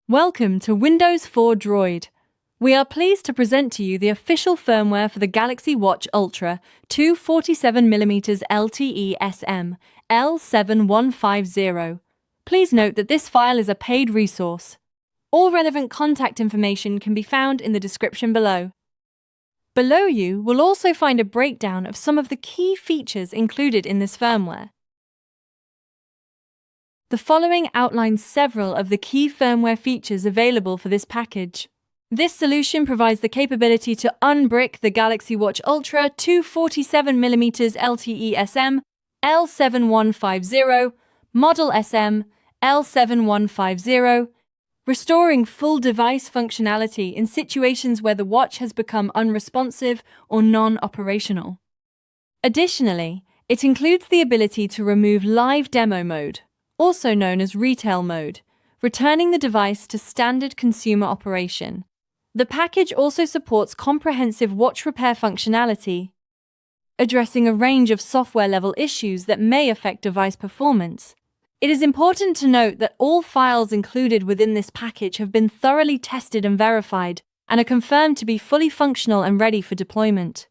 Welcome to Windows 4 Droid. We are pleased to present to you the official firmware for the Galaxy Watch Ultra 2 47mm LTE SM-L7150. Please note that this file is a paid resource. All relevant contact information can be found in the description below. Below you will also find a breakdown of some of the key features included in this firmware. The following outlines several of the key firmware features available for this package. This solution provides the capability to unbrick the Galaxy Watch Ultra 2 47mm LTE SM-L7150, model SM-L7150, restoring full device functionality in situations where the watch has become unresponsive or non-operational. Additionally, it includes the ability to remove live demo mode, also known as retail mode, returning the device to standard consumer operation. The package also supports comprehensive watch repair functionality, addressing a range of software-level issues that may affect device performance. It is important to note that all files included within this package have been thoroughly tested and verified, and are confirmed to be fully functional and ready for deployment.